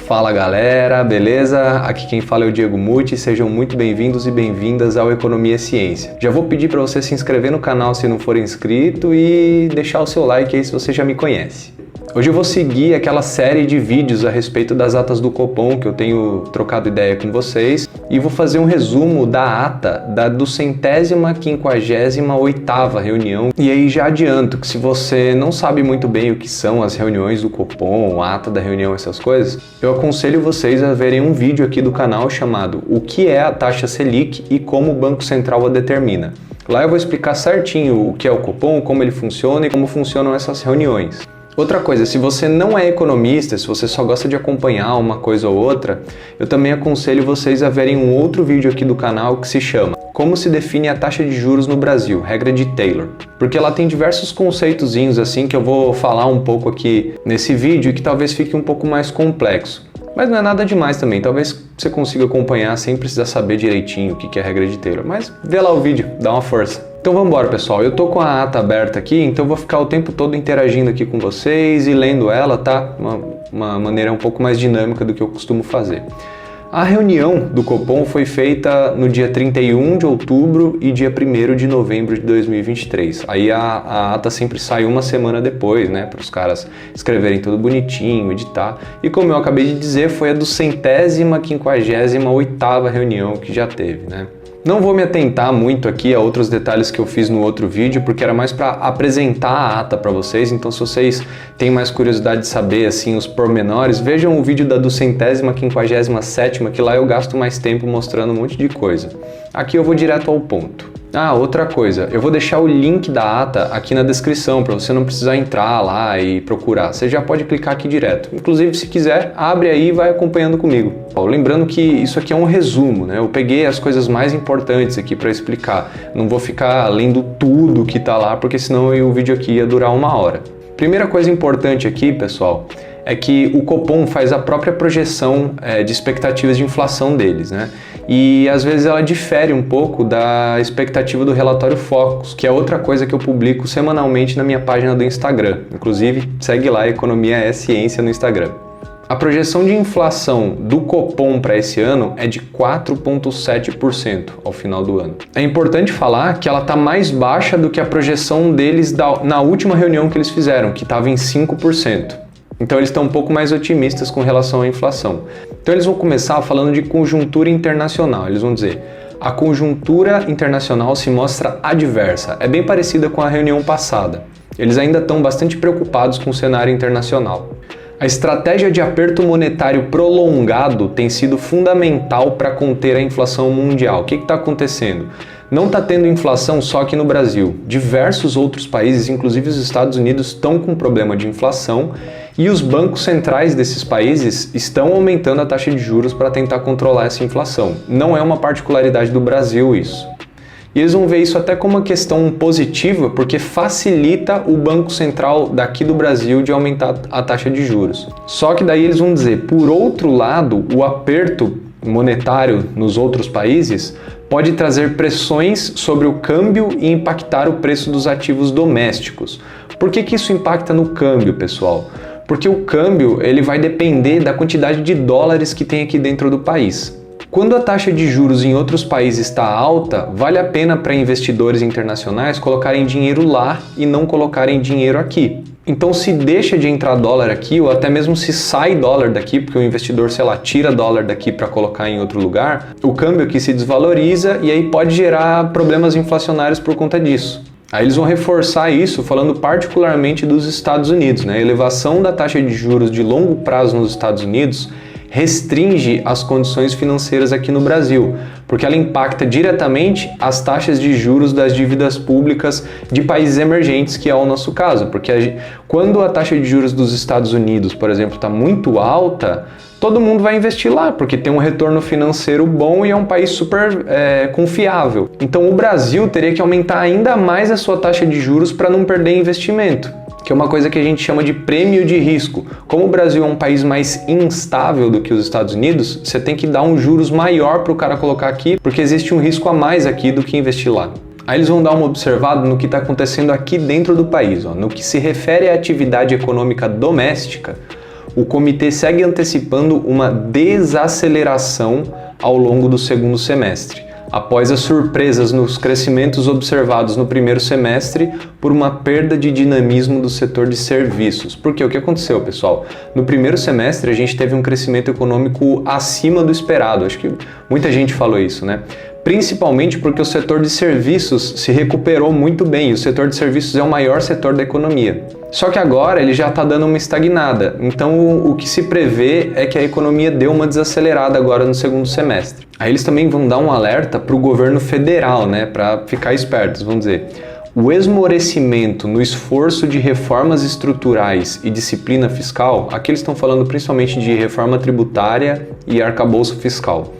Fala galera, beleza? Aqui quem fala é o Diego Muti, sejam muito bem-vindos e bem-vindas ao Economia Ciência. Já vou pedir para você se inscrever no canal se não for inscrito e deixar o seu like aí se você já me conhece. Hoje eu vou seguir aquela série de vídeos a respeito das atas do Copom que eu tenho trocado ideia com vocês e vou fazer um resumo da ata da 258ª reunião. E aí já adianto que se você não sabe muito bem o que são as reuniões do Copom, a ata da reunião, essas coisas, eu aconselho vocês a verem um vídeo aqui do canal chamado O que é a taxa Selic e como o Banco Central a determina. Lá eu vou explicar certinho o que é o Copom, como ele funciona e como funcionam essas reuniões. Outra coisa, se você não é economista, se você só gosta de acompanhar uma coisa ou outra, eu também aconselho vocês a verem um outro vídeo aqui do canal que se chama Como se define a taxa de juros no Brasil, regra de Taylor. Porque ela tem diversos conceitozinhos assim que eu vou falar um pouco aqui nesse vídeo e que talvez fique um pouco mais complexo. Mas não é nada demais também, talvez você consiga acompanhar sem precisar saber direitinho o que é a regra de Taylor. Mas vê lá o vídeo, dá uma força. Então vamos embora, pessoal. Eu tô com a ata aberta aqui, então eu vou ficar o tempo todo interagindo aqui com vocês e lendo ela, tá? Uma maneira um pouco mais dinâmica do que eu costumo fazer. A reunião do Copom foi feita no dia 31 de outubro e dia 1º de novembro de 2023. Aí a ata sempre sai uma semana depois, né? Para os caras escreverem tudo bonitinho, editar. E como eu acabei de dizer, foi a 258ª reunião que já teve, né? Não vou me atentar muito aqui a outros detalhes que eu fiz no outro vídeo, porque era mais para apresentar a ata para vocês, então se vocês têm mais curiosidade de saber assim os pormenores, vejam o vídeo da 257ª, que lá eu gasto mais tempo mostrando um monte de coisa. Aqui eu vou direto ao ponto. Outra coisa, eu vou deixar o link da ata aqui na descrição para você não precisar entrar lá e procurar. Você já pode clicar aqui direto. Inclusive, se quiser, abre aí e vai acompanhando comigo. Lembrando que isso aqui é um resumo, né? Eu peguei as coisas mais importantes aqui para explicar. Não vou ficar lendo tudo que tá lá, porque senão o vídeo aqui ia durar 1 hora. Primeira coisa importante aqui, pessoal, é que o Copom faz a própria projeção de expectativas de inflação deles, né? E às vezes ela difere um pouco da expectativa do relatório Focus, que é outra coisa que eu publico semanalmente na minha página do Instagram. Inclusive, segue lá, Economia é Ciência no Instagram. A projeção de inflação do Copom para esse ano é de 4,7% ao final do ano. É importante falar que ela está mais baixa do que a projeção deles na última reunião que eles fizeram, que estava em 5%. Então eles estão um pouco mais otimistas com relação à inflação. Então eles vão começar falando de conjuntura internacional. Eles vão dizer, a conjuntura internacional se mostra adversa. É bem parecida com a reunião passada. Eles ainda estão bastante preocupados com o cenário internacional. A estratégia de aperto monetário prolongado tem sido fundamental para conter a inflação mundial. O que está acontecendo? Não está tendo inflação só aqui no Brasil. Diversos outros países, inclusive os Estados Unidos, estão com problema de inflação e os bancos centrais desses países estão aumentando a taxa de juros para tentar controlar essa inflação. Não é uma particularidade do Brasil isso. E eles vão ver isso até como uma questão positiva, porque facilita o Banco Central daqui do Brasil de aumentar a taxa de juros. Só que daí eles vão dizer, por outro lado, o aperto monetário nos outros países pode trazer pressões sobre o câmbio e impactar o preço dos ativos domésticos. Por que isso impacta no câmbio, pessoal? Porque o câmbio ele vai depender da quantidade de dólares que tem aqui dentro do país. Quando a taxa de juros em outros países está alta, vale a pena para investidores internacionais colocarem dinheiro lá e não colocarem dinheiro aqui. Então se deixa de entrar dólar aqui, ou até mesmo se sai dólar daqui, porque o investidor, sei lá, tira dólar daqui para colocar em outro lugar, o câmbio aqui se desvaloriza e aí pode gerar problemas inflacionários por conta disso. Aí eles vão reforçar isso falando particularmente dos Estados Unidos, né? A elevação da taxa de juros de longo prazo nos Estados Unidos restringe as condições financeiras aqui no Brasil, porque ela impacta diretamente as taxas de juros das dívidas públicas de países emergentes, que é o nosso caso, porque quando a taxa de juros dos Estados Unidos, por exemplo, está muito alta, todo mundo vai investir lá, porque tem um retorno financeiro bom e é um país super confiável. Então o Brasil teria que aumentar ainda mais a sua taxa de juros para não perder investimento, que é uma coisa que a gente chama de prêmio de risco. Como o Brasil é um país mais instável do que os Estados Unidos, você tem que dar um juros maior para o cara colocar aqui, porque existe um risco a mais aqui do que investir lá. Aí eles vão dar uma observada no que está acontecendo aqui dentro do país. No que se refere à atividade econômica doméstica, o comitê segue antecipando uma desaceleração ao longo do segundo semestre, após as surpresas nos crescimentos observados no primeiro semestre por uma perda de dinamismo do setor de serviços. Porque o que aconteceu, pessoal? No primeiro semestre a gente teve um crescimento econômico acima do esperado, acho que muita gente falou isso, né? Principalmente porque o setor de serviços se recuperou muito bem, o setor de serviços é o maior setor da economia. Só que agora ele já está dando uma estagnada, então o que se prevê é que a economia deu uma desacelerada agora no segundo semestre. Aí eles também vão dar um alerta para o governo federal, né, para ficar espertos, vamos dizer. O esmorecimento no esforço de reformas estruturais e disciplina fiscal, aqui eles estão falando principalmente de reforma tributária e arcabouço fiscal.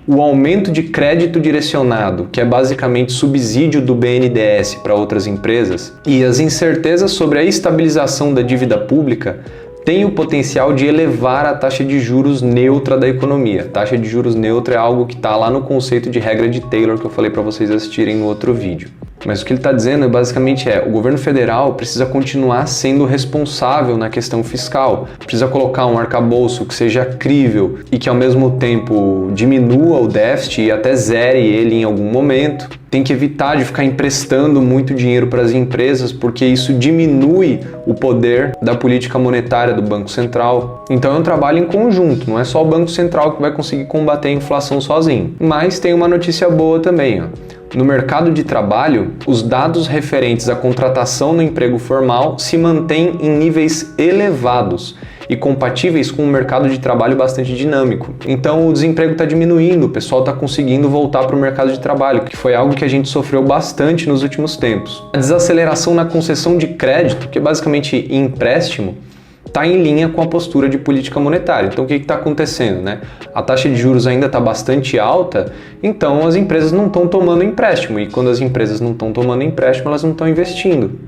O aumento de crédito direcionado, que é basicamente subsídio do BNDES para outras empresas, e as incertezas sobre a estabilização da dívida pública têm o potencial de elevar a taxa de juros neutra da economia. Taxa de juros neutra é algo que está lá no conceito de regra de Taylor que eu falei para vocês assistirem no outro vídeo. Mas o que ele está dizendo basicamente o governo federal precisa continuar sendo responsável na questão fiscal, precisa colocar um arcabouço que seja crível e que ao mesmo tempo diminua o déficit e até zere ele em algum momento. Tem que evitar de ficar emprestando muito dinheiro para as empresas, porque isso diminui o poder da política monetária do Banco Central. Então é um trabalho em conjunto, não é só o Banco Central que vai conseguir combater a inflação sozinho. Mas tem uma notícia boa também, No mercado de trabalho, os dados referentes à contratação no emprego formal se mantêm em níveis elevados e compatíveis com um mercado de trabalho bastante dinâmico. Então o desemprego está diminuindo, o pessoal está conseguindo voltar para o mercado de trabalho, que foi algo que a gente sofreu bastante nos últimos tempos. A desaceleração na concessão de crédito, que é basicamente empréstimo, está em linha com a postura de política monetária. Então o que está acontecendo, né? A taxa de juros ainda está bastante alta, então as empresas não estão tomando empréstimo, e quando as empresas não estão tomando empréstimo, elas não estão investindo.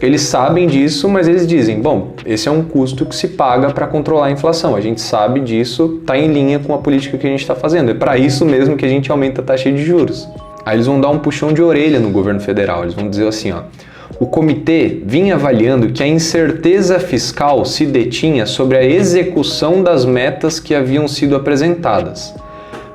Eles sabem disso, mas eles dizem, bom, esse é um custo que se paga para controlar a inflação, a gente sabe disso, está em linha com a política que a gente está fazendo, é para isso mesmo que a gente aumenta a taxa de juros. Aí eles vão dar um puxão de orelha no governo federal, eles vão dizer assim, o comitê vinha avaliando que a incerteza fiscal se detinha sobre a execução das metas que haviam sido apresentadas,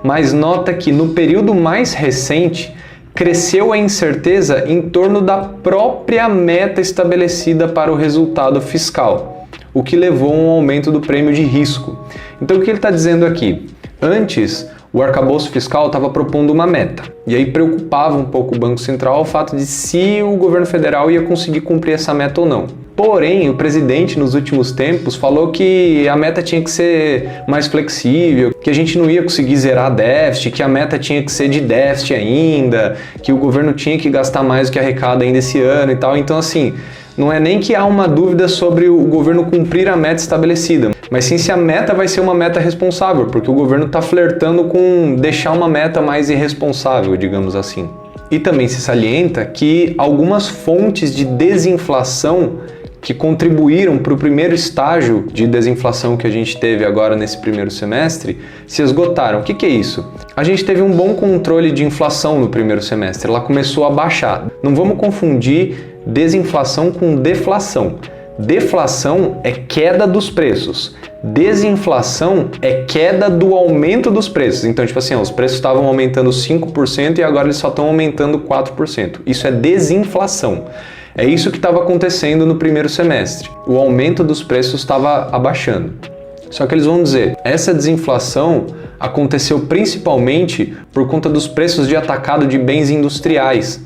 mas nota que no período mais recente cresceu a incerteza em torno da própria meta estabelecida para o resultado fiscal, o que levou a um aumento do prêmio de risco. Então o que ele está dizendo aqui? Antes, o arcabouço fiscal estava propondo uma meta, e aí preocupava um pouco o Banco Central o fato de se o governo federal ia conseguir cumprir essa meta ou não. Porém, o presidente nos últimos tempos falou que a meta tinha que ser mais flexível, que a gente não ia conseguir zerar déficit, que a meta tinha que ser de déficit ainda, que o governo tinha que gastar mais do que arrecada ainda esse ano e tal. Então, assim, não é nem que há uma dúvida sobre o governo cumprir a meta estabelecida, mas sim se a meta vai ser uma meta responsável, porque o governo está flertando com deixar uma meta mais irresponsável, digamos assim. E também se salienta que algumas fontes de desinflação que contribuíram para o primeiro estágio de desinflação que a gente teve agora nesse primeiro semestre se esgotaram. O que é isso? A gente teve um bom controle de inflação no primeiro semestre, ela começou a baixar. Não vamos confundir desinflação com deflação. Deflação é queda dos preços. Desinflação é queda do aumento dos preços. Então, tipo assim, os preços estavam aumentando 5% e agora eles só estão aumentando 4%. Isso é desinflação. É isso que estava acontecendo no primeiro semestre. O aumento dos preços estava abaixando. Só que eles vão dizer, essa desinflação aconteceu principalmente por conta dos preços de atacado de bens industriais,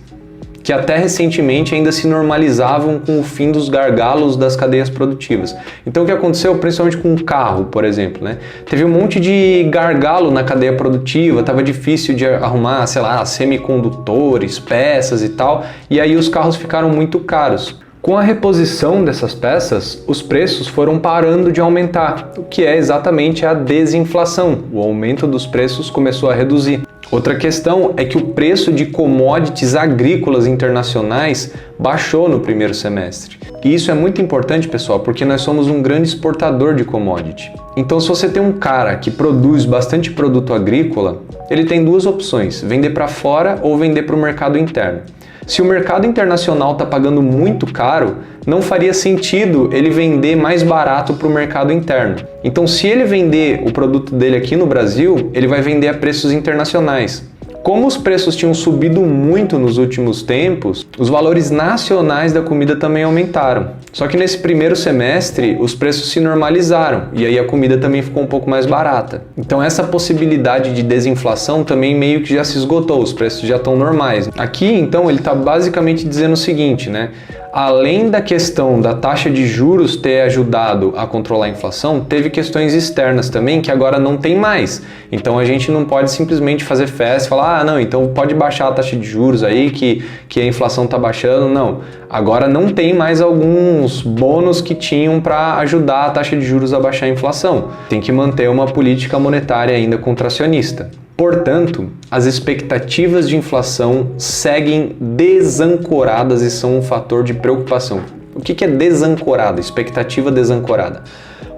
que até recentemente ainda se normalizavam com o fim dos gargalos das cadeias produtivas. Então o que aconteceu, principalmente com o carro, por exemplo, né? Teve um monte de gargalo na cadeia produtiva, estava difícil de arrumar, sei lá, semicondutores, peças e tal, e aí os carros ficaram muito caros. Com a reposição dessas peças, os preços foram parando de aumentar, o que é exatamente a desinflação. O aumento dos preços começou a reduzir. Outra questão é que o preço de commodities agrícolas internacionais baixou no primeiro semestre. E isso é muito importante, pessoal, porque nós somos um grande exportador de commodity. Então, se você tem um cara que produz bastante produto agrícola, ele tem duas opções, vender para fora ou vender para o mercado interno. Se o mercado internacional está pagando muito caro, não faria sentido ele vender mais barato para o mercado interno. Então, se ele vender o produto dele aqui no Brasil, ele vai vender a preços internacionais. Como os preços tinham subido muito nos últimos tempos, os valores nacionais da comida também aumentaram. Só que nesse primeiro semestre, os preços se normalizaram e aí a comida também ficou um pouco mais barata. Então essa possibilidade de desinflação também meio que já se esgotou, os preços já estão normais. Aqui, então, ele está basicamente dizendo o seguinte, né? Além da questão da taxa de juros ter ajudado a controlar a inflação, teve questões externas também que agora não tem mais. Então a gente não pode simplesmente fazer festa e falar, ah, não, então pode baixar a taxa de juros aí que a inflação está baixando. Não, agora não tem mais alguns bônus que tinham para ajudar a taxa de juros a baixar a inflação. Tem que manter uma política monetária ainda contracionista. Portanto, as expectativas de inflação seguem desancoradas e são um fator de preocupação. O que é desancorada? Expectativa desancorada.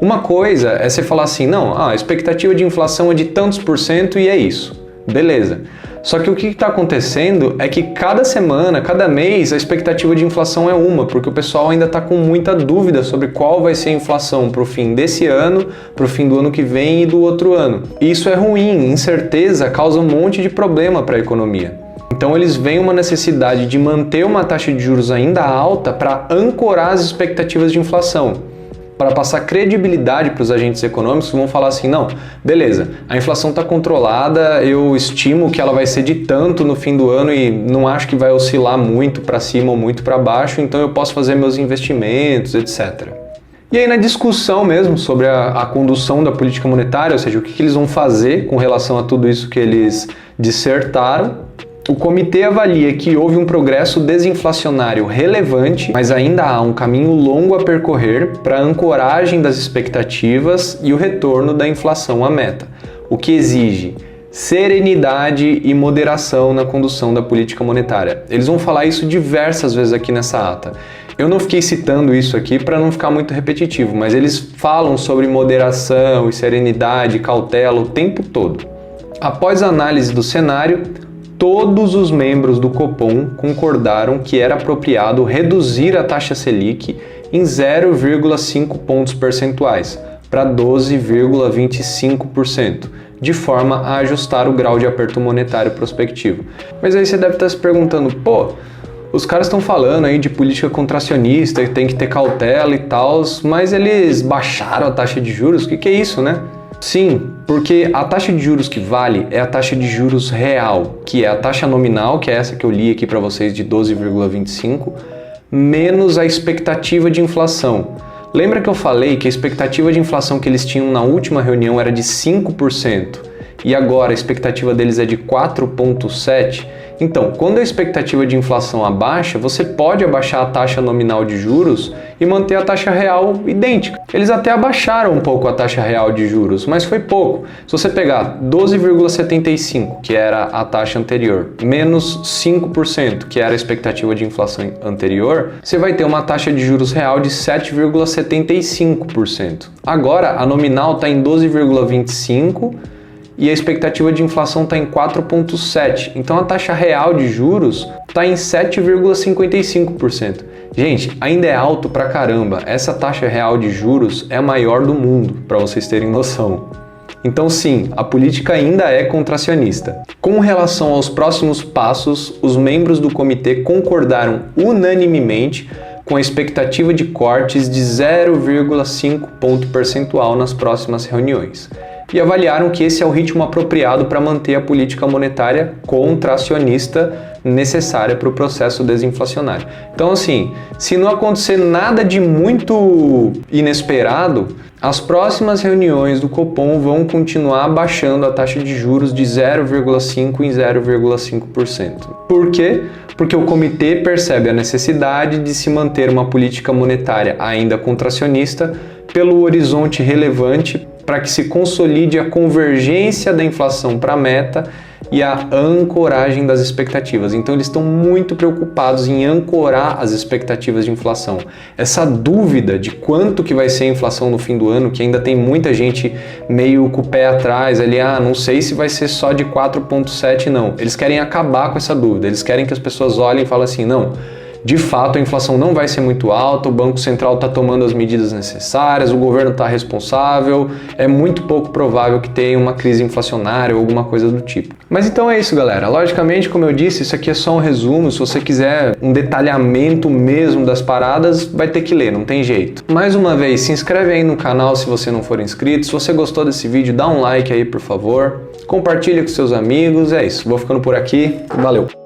Uma coisa é você falar assim, não, a expectativa de inflação é de tantos por cento e é isso. Beleza. Só que o que está acontecendo é que cada semana, cada mês, a expectativa de inflação é uma, porque o pessoal ainda está com muita dúvida sobre qual vai ser a inflação para o fim desse ano, para o fim do ano que vem e do outro ano. E isso é ruim, incerteza causa um monte de problema para a economia. Então eles veem uma necessidade de manter uma taxa de juros ainda alta para ancorar as expectativas de inflação. Para passar credibilidade para os agentes econômicos que vão falar assim, não, beleza, a inflação está controlada, eu estimo que ela vai ser de tanto no fim do ano e não acho que vai oscilar muito para cima ou muito para baixo, então eu posso fazer meus investimentos, etc. E aí na discussão mesmo sobre a condução da política monetária, ou seja, o que eles vão fazer com relação a tudo isso que eles dissertaram, o comitê avalia que houve um progresso desinflacionário relevante, mas ainda há um caminho longo a percorrer para a ancoragem das expectativas e o retorno da inflação à meta, o que exige serenidade e moderação na condução da política monetária. Eles vão falar isso diversas vezes aqui nessa ata. Eu não fiquei citando isso aqui para não ficar muito repetitivo, mas eles falam sobre moderação e serenidade, cautela o tempo todo. Após a análise do cenário, todos os membros do Copom concordaram que era apropriado reduzir a taxa Selic em 0,5 pontos percentuais para 12,25%, de forma a ajustar o grau de aperto monetário prospectivo. Mas aí você deve estar se perguntando, pô, os caras estão falando aí de política contracionista, que tem que ter cautela e tal, mas eles baixaram a taxa de juros? O que é isso, né? Sim, porque a taxa de juros que vale é a taxa de juros real, que é a taxa nominal, que é essa que eu li aqui para vocês de 12,25, menos a expectativa de inflação. Lembra que eu falei que a expectativa de inflação que eles tinham na última reunião era de 5% e agora a expectativa deles é de 4,7%? Então, quando a expectativa de inflação abaixa, você pode abaixar a taxa nominal de juros e manter a taxa real idêntica. Eles até abaixaram um pouco a taxa real de juros, mas foi pouco. Se você pegar 12,75%, que era a taxa anterior, menos 5%, que era a expectativa de inflação anterior, você vai ter uma taxa de juros real de 7,75%. Agora, a nominal está em 12,25%, e a expectativa de inflação está em 4,7%. Então a taxa real de juros está em 7,55%. Gente, ainda é alto pra caramba. Essa taxa real de juros é a maior do mundo, para vocês terem noção. Então sim, a política ainda é contracionista. Com relação aos próximos passos, os membros do comitê concordaram unanimemente com a expectativa de cortes de 0,5 ponto percentual nas próximas reuniões. E avaliaram que esse é o ritmo apropriado para manter a política monetária contracionista necessária para o processo desinflacionário. Então, assim, se não acontecer nada de muito inesperado, as próximas reuniões do Copom vão continuar baixando a taxa de juros de 0,5% em 0,5%. Por quê? Porque o comitê percebe a necessidade de se manter uma política monetária ainda contracionista pelo horizonte relevante para que se consolide a convergência da inflação para a meta e a ancoragem das expectativas. Então eles estão muito preocupados em ancorar as expectativas de inflação. Essa dúvida de quanto que vai ser a inflação no fim do ano, que ainda tem muita gente meio com o pé atrás ali, não sei se vai ser só de 4,7 não. Eles querem acabar com essa dúvida, eles querem que as pessoas olhem e falem assim, não, de fato a inflação não vai ser muito alta, o Banco Central está tomando as medidas necessárias, o governo está responsável, é muito pouco provável que tenha uma crise inflacionária ou alguma coisa do tipo. Mas então é isso, galera. Logicamente, como eu disse, isso aqui é só um resumo. Se você quiser um detalhamento mesmo das paradas, vai ter que ler, não tem jeito. Mais uma vez, se inscreve aí no canal se você não for inscrito. Se você gostou desse vídeo, dá um like aí, por favor. Compartilha com seus amigos. É isso, vou ficando por aqui. Valeu!